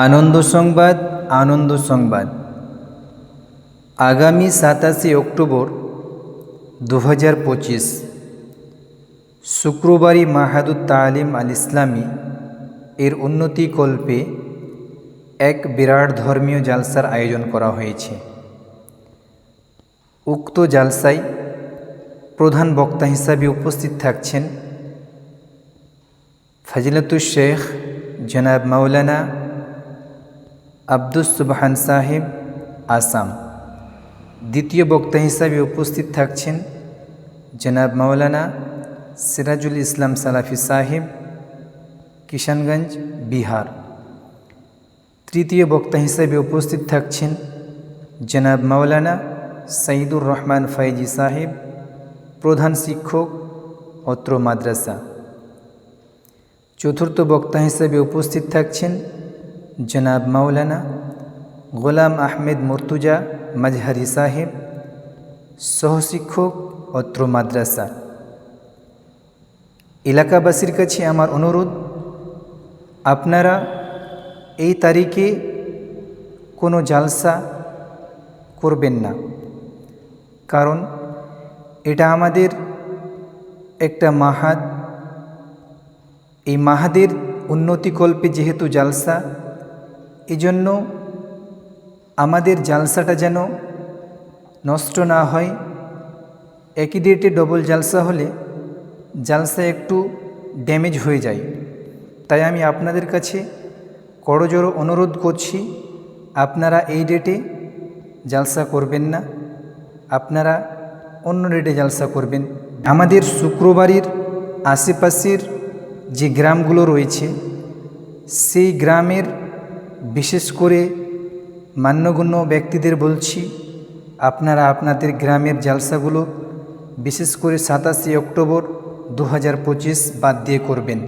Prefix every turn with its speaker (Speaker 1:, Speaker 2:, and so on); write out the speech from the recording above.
Speaker 1: আনন্দ সংবাদ। আনন্দ সংবাদ। আগামী 27 অক্টোবর 2025 শুক্রবারই মাহাদুত তালিম আল ইসলামী এর উন্নতিকল্পে এক বিরাট ধর্মীয় জালসার আয়োজন করা হয়েছে। উক্ত জালসায় প্রধান বক্তা হিসাবে উপস্থিত থাকছেন ফজিলতুল শেখ জনাব মাওলানা আব্দুস সুবহান সাহেব আসাম। দ্বিতীয় বক্তা হিসাবে উপস্থিত থাকছেন জনাব মাওলানা সিরাজুল ইসলাম সালাফি সাহেব, কিষানগঞ্জ, বিহার। তৃতীয় বক্তা হিসাবে উপস্থিত থাকছেন জনাব মাওলানা সঈদুর রহমান ফৈজি সাহেব, প্রধান শিক্ষক, অত্র মাদ্রাসা। চতুর্থ বক্তা হিসাবে উপস্থিত থাকছেন জনাব মাওলানা গোলাম আহমেদ মুর্তুজা মাজহারি সাহেব, সহশিক্ষক, অত্র মাদ্রাসা। এলাকাবাসীর কাছে আমার অনুরোধ, আপনারা এই তারিখে কোনো জালসা করবেন না, কারণ এটা আমাদের একটা মাহাদ। এই মাহাদের উন্নতিকল্পে যেহেতু জালসা, এজন্য আমাদের জালসাটা যেন নষ্ট না হয়। একই ডেটে ডবল জালসা হলে জালসা একটু ড্যামেজ হয়ে যায়। তাই আমি আপনাদের কাছে করজোড়ো অনুরোধ করছি, আপনারা এই ডেটে জালসা করবেন না, আপনারা অন্য ডেটে জালসা করবেন। আমাদের শুক্রবারের আশেপাশের যে গ্রামগুলো রয়েছে, সেই গ্রামের বিশেষ করে মান্যগণ্য ব্যক্তিদের বলছি, আপনারা আপনাদের গ্রামের জালসাগুলো বিশেষ করে 27 অক্টোবর 2025 বাদ দিয়ে করবেন।